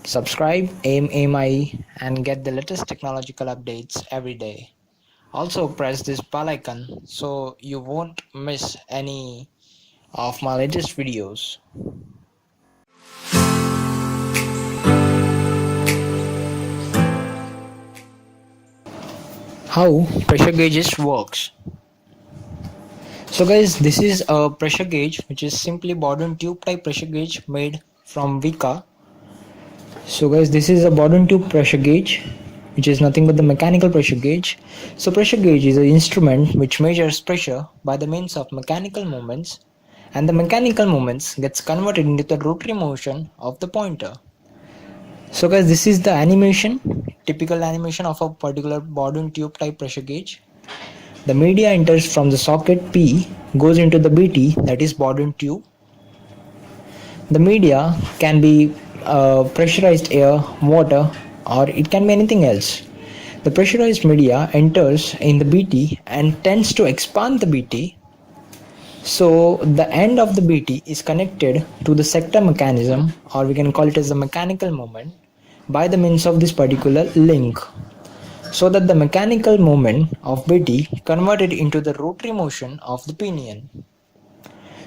Subscribe AMI and get the latest technological updates every day. Also press this bell icon so you won't miss any of my latest videos. How pressure gauges works. So guys, this is a pressure gauge which is simply Badotherm tube type pressure gauge made from Wika. So guys, this is a Badotherm tube pressure gauge which is nothing but the mechanical pressure gauge. So pressure gauge is an instrument which measures pressure by the means of mechanical movements, and the mechanical movements gets converted into the rotary motion of the pointer. So guys, this is the animation, typical animation of a particular Badotherm tube type pressure gauge. The media enters from the socket P, goes into the BT, that is Badotherm tube. The media can be pressurized air, water, or it can be anything else. The pressurized media enters in the BT and tends to expand the BT. So the end of the BT is connected to the sector mechanism, or we can call it as the mechanical moment, by the means of this particular link, so that the mechanical moment of BT converted into the rotary motion of the pinion.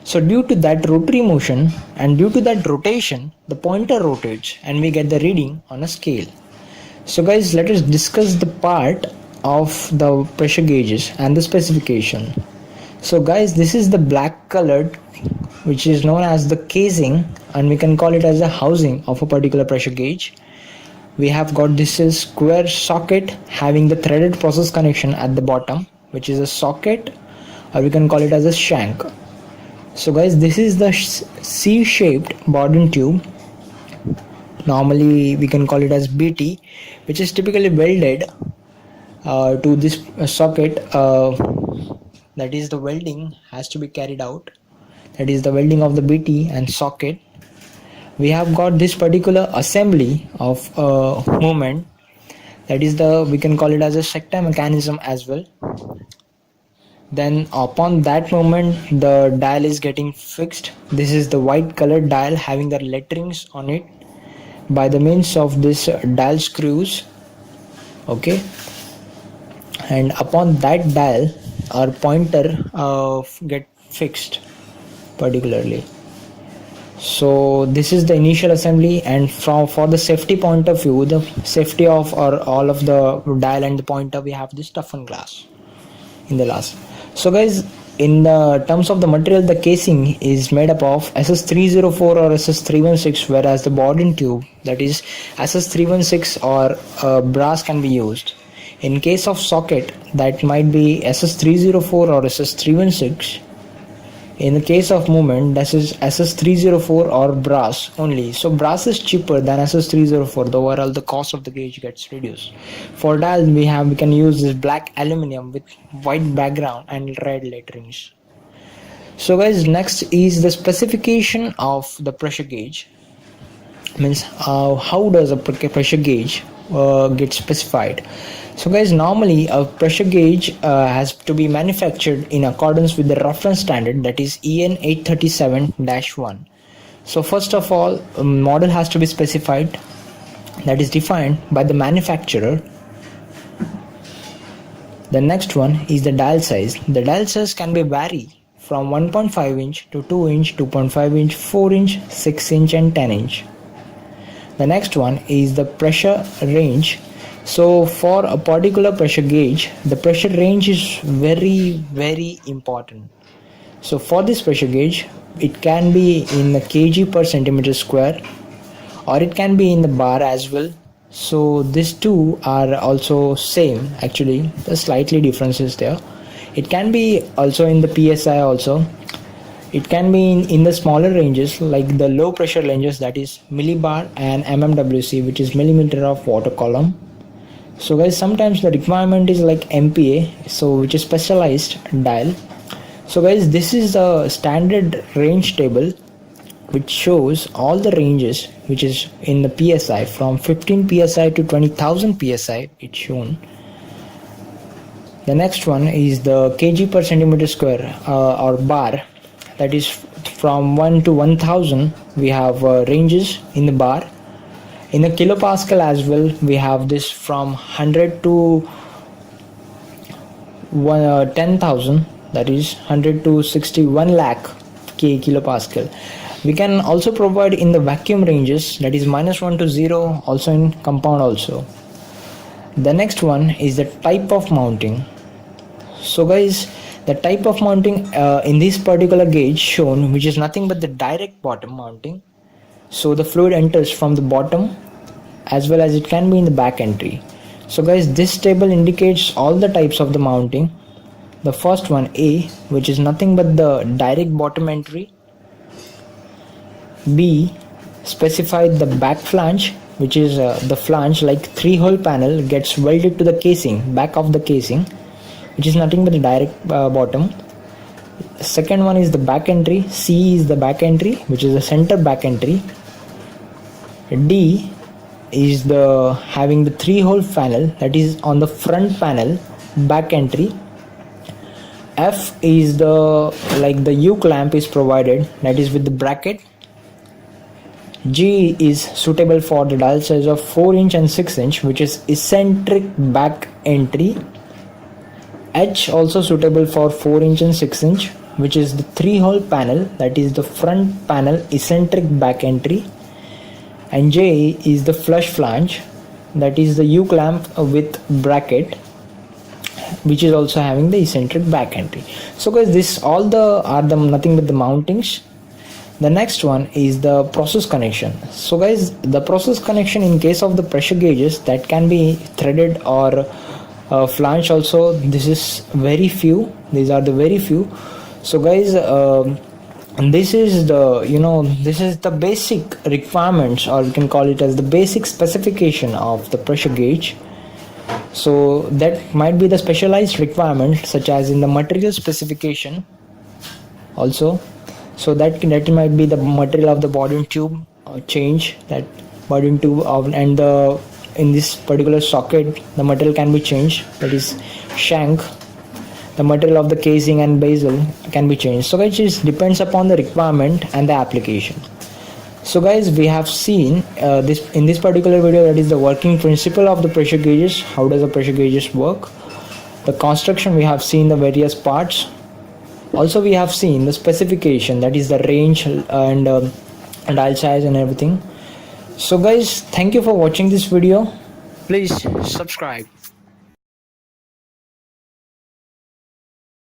So due to that rotary motion and due to that rotation, the pointer rotates and we get the reading on a scale. So guys, let us discuss the part of the pressure gauges and the specification. So guys, this is the black colored, which is known as the casing, and we can call it as a housing of a particular pressure gauge. We have got this is square socket having the threaded process connection at the bottom, which is a socket, or we can call it as a shank. So guys, this is the C-shaped Badotherm tube. Normally we can call it as BT, which is typically welded to this socket. That is, the welding has to be carried out. That is the welding of the BT and socket. We have got this particular assembly of movement. That is we can call it as a sector mechanism as well. Then upon that moment, the dial is getting fixed. This is the white colored dial having the letterings on it by the means of this dial screws. Okay, and upon that dial, our pointer get fixed particularly. So this is the initial assembly, and for the safety point of view, the safety of all of the dial and the pointer, we have this toughened glass in the last. So guys, in the terms of the material, the casing is made up of SS304 or SS316, whereas the Badotherm tube, that is SS316 or brass, can be used. In case of socket, that might be SS304 or SS316. In the case of movement, this is SS304 or brass only. So brass is cheaper than SS304. The overall the cost of the gauge gets reduced. For dial, we can use this black aluminum with white background and red letterings. So guys, next is the specification of the pressure gauge. Means how does a pressure gauge get specified? So guys, normally a pressure gauge has to be manufactured in accordance with the reference standard, that is EN 837-1. So first of all, a model has to be specified, that is defined by the manufacturer. The next one is the dial size. The dial size can be vary from 1.5 inch to 2 inch, 2.5 inch, 4 inch, 6 inch and 10 inch. The next one is the pressure range. So for a particular pressure gauge, the pressure range is very important. So for this pressure gauge, it can be in the kg per centimeter square, or it can be in the bar as well. So these two are also same. Actually, the slightly differences there. It can be also in the PSI also. It can be in the smaller ranges, like the low pressure ranges, that is millibar and mmWc, which is millimeter of water column. So guys, sometimes the requirement is like MPa, so which is specialized dial. So guys, this is the standard range table which shows all the ranges which is in the PSI from 15 PSI to 20,000 PSI. It's shown. The next one is the kg per centimeter square or bar, that is from 1 to 1000. We have ranges in the bar. In a kilopascal as well, we have this from 100 to 10,000, that is 100 to 61 lakh kilopascal. We can also provide in the vacuum ranges, that is -1 to 0, also in compound also. The next one is the type of mounting. So guys, the type of mounting in this particular gauge shown, which is nothing but the direct bottom mounting. So the fluid enters from the bottom as well as it can be in the back entry. So guys, this table indicates all the types of the mounting. The first one, A, which is nothing but the direct bottom entry. B, specified the back flange, which is the flange like 3-hole panel gets welded to the casing, back of the casing, which is nothing but the direct bottom. Second one is the back entry. C is the back entry, which is the center back entry. D is the having the 3-hole panel, that is on the front panel, back entry. F is the like the U clamp is provided, that is with the bracket. G is suitable for the dial size of 4" and 6", which is eccentric back entry. H also suitable for 4" and 6", which is the 3-hole panel, that is the front panel eccentric back entry. And J is the flush flange, that is the U clamp with bracket, which is also having the eccentric back entry. So guys, this all are the nothing but the mountings. The next one is the process connection. So guys, the process connection in case of the pressure gauges, that can be threaded or flange also. This is very few, these are the very few. So guys, this is the this is the basic requirements, or we can call it as the basic specification of the pressure gauge. So that might be the specialized requirement, such as in the material specification also. So that might be the material of the bottom tube change, that bottom tube of, and the in this particular socket the material can be changed, that is shank. The material of the casing and bezel can be changed. So guys, it depends upon the requirement and the application. So guys, we have seen this in this particular video, that is the working principle of the pressure gauges. How does the pressure gauges work? The construction, we have seen the various parts. Also we have seen the specification, that is the range and dial size and everything. So guys, thank you for watching this video. Please subscribe.